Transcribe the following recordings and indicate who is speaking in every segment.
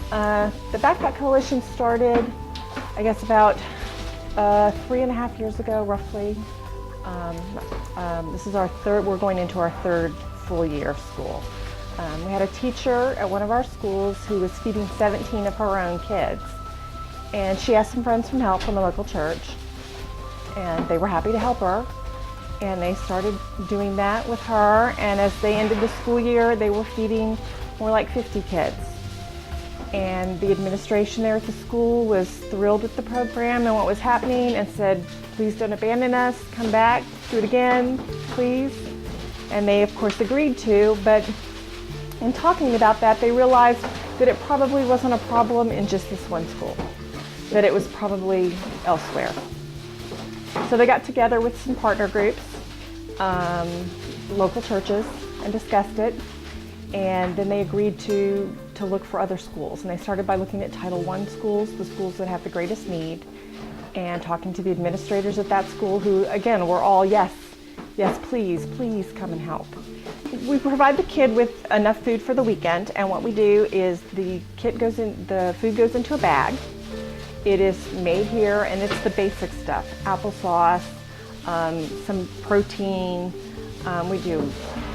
Speaker 1: The Backpack Coalition started, I guess, about 3.5 years ago, roughly. This is our third, we're going into our third full year of school. We had a teacher at one of our schools who was feeding 17 of her own kids. And she asked some friends for help from the local church. And they were happy to help her. And they started doing that with her. And as they ended the school year, they were feeding more like 50 kids. And the administration there at the school was thrilled with the program and what was happening and said, please don't abandon us, come back, do it again, please. And they of course agreed to, but in talking about that, they realized that it probably wasn't a problem in just this one school, that it was probably elsewhere. So they got together with some partner groups, local churches, and discussed it. And then they agreed to look for other schools. And they started by looking at Title I schools, the schools that have the greatest need, and talking to the administrators at that school who, again, were all, yes, please come and help. We provide the kid with enough food for the weekend, and what we do is the food goes into a bag. It is made here, and it's the basic stuff, applesauce, some protein, we do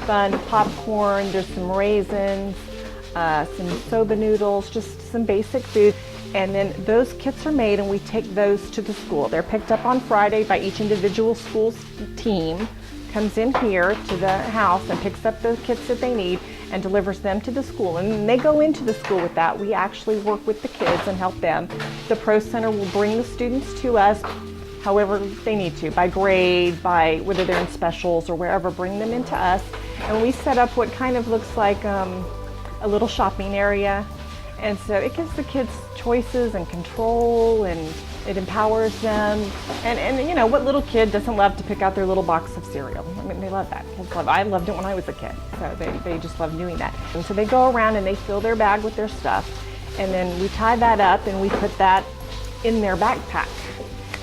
Speaker 1: fun popcorn, there's some raisins, some soba noodles, just some basic food. And then those kits are made and we take those to the school. They're picked up on Friday by each individual school's team, comes in here to the house and picks up the kits that they need and delivers them to the school. And when they go into the school with that, we actually work with the kids and help them. The Pro Center will bring the students to us however they need to, by grade, by whether they're in specials or wherever, bring them into us. And we set up what kind of looks like a little shopping area. And so it gives the kids choices and control, and it empowers them. And you know, what little kid doesn't love to pick out their little box of cereal? I mean, they love that. Kids love it. I loved it when I was a kid, so they just love doing that. And so they go around and they fill their bag with their stuff, and then we tie that up and we put that in their backpack.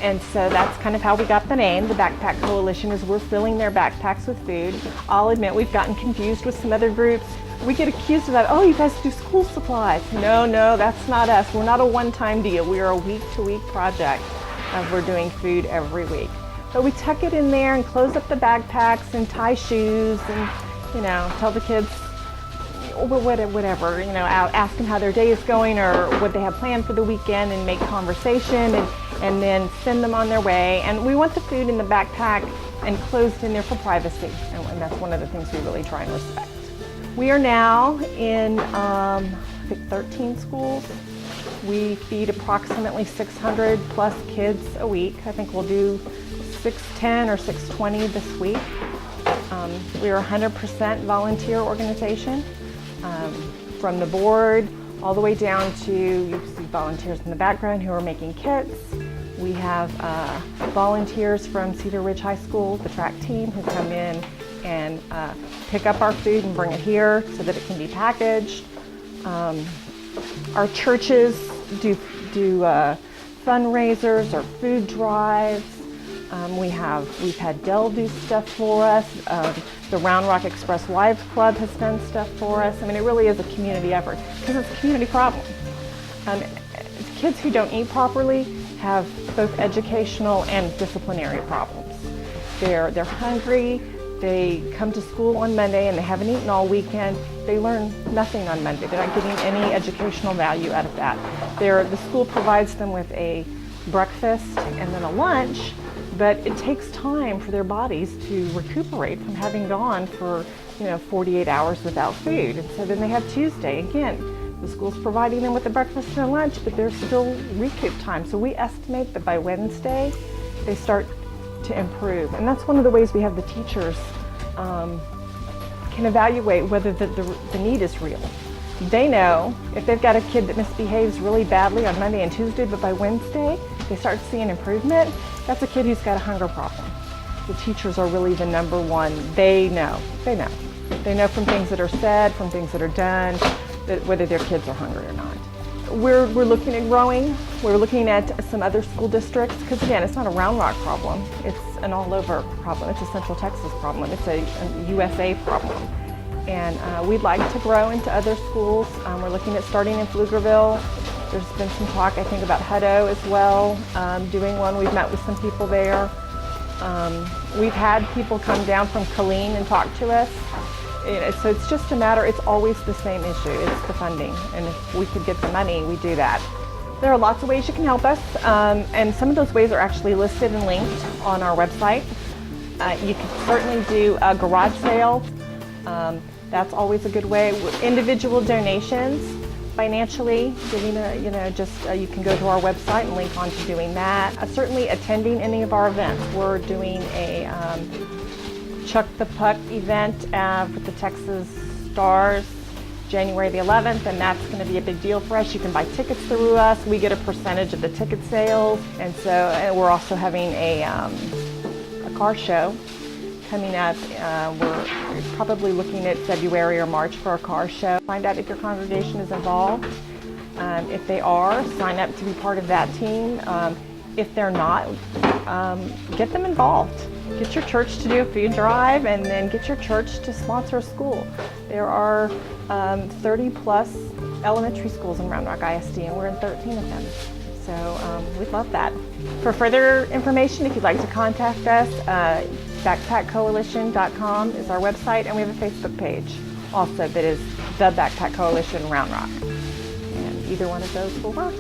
Speaker 1: And so that's kind of how we got the name. The Backpack Coalition is we're filling their backpacks with food. I'll admit we've gotten confused with some other groups. We get accused of that, oh, you guys do school supplies. No, that's not us. We're not a one-time deal. We are a week-to-week project. We're doing food every week. But we tuck it in there and close up the backpacks and tie shoes and, you know, tell the kids whatever, you know, ask them how their day is going or what they have planned for the weekend and make conversation and then send them on their way. And we want the food in the backpack and closed in there for privacy. And that's one of the things we really try and respect. We are now in, I think 13 schools. We feed approximately 600 plus kids a week. I think we'll do 610 or 620 this week. We are a 100% volunteer organization. From the board all the way down to, you see volunteers in the background who are making kits. We have volunteers from Cedar Ridge High School, the track team, who come in and pick up our food and bring it here so that it can be packaged. Our churches do fundraisers or food drives. We've had Dell do stuff for us. The Round Rock Express Live Club has done stuff for us. I mean, it really is a community effort because it's a community problem. Kids who don't eat properly have both educational and disciplinary problems. They're hungry. They come to school on Monday and they haven't eaten all weekend. They learn nothing on Monday. They're not getting any educational value out of that. The school provides them with a breakfast and then a lunch, but it takes time for their bodies to recuperate from having gone for 48 hours without food. And so then they have Tuesday. Again, the school's providing them with a breakfast and a lunch, but there's still recoup time. So we estimate that by Wednesday, they start to improve. And that's one of the ways we have the teachers can evaluate whether the need is real. They know if they've got a kid that misbehaves really badly on Monday and Tuesday, but by Wednesday they start seeing improvement, that's a kid who's got a hunger problem. The teachers are really the number one. They know from things that are said, from things that are done, that whether their kids are hungry or not. We're looking at growing. We're looking at some other school districts because, again, it's not a Round Rock problem. It's an all-over problem. It's a Central Texas problem. It's a USA problem. And we'd like to grow into other schools. We're looking at starting in Pflugerville. There's been some talk, I think, about Hutto as well, doing one. We've met with some people there. We've had people come down from Killeen and talk to us. So it's just a matter, it's always the same issue, it's the funding. And if we could get the money, we do that. There are lots of ways you can help us, and some of those ways are actually listed and linked on our website. You can certainly do a garage sale. That's always a good way. Individual donations, financially, giving you can go to our website and link on to doing that. Certainly attending any of our events. We're doing a Chuck the Puck event with the Texas Stars January the 11th, and that's going to be a big deal for us. You can buy tickets through us. We get a percentage of the ticket sales, and we're also having a car show coming up. We're probably looking at February or March for a car show. Find out if your congregation is involved. If they are, sign up to be part of that team. If they're not, get them involved. Get your church to do a food drive, and then get your church to sponsor a school. There are 30 plus elementary schools in Round Rock ISD, and we're in 13 of them. So we'd love that. For further information, if you'd like to contact us, backpackcoalition.com is our website, and we have a Facebook page also that is the Backpack Coalition Round Rock. And either one of those will work.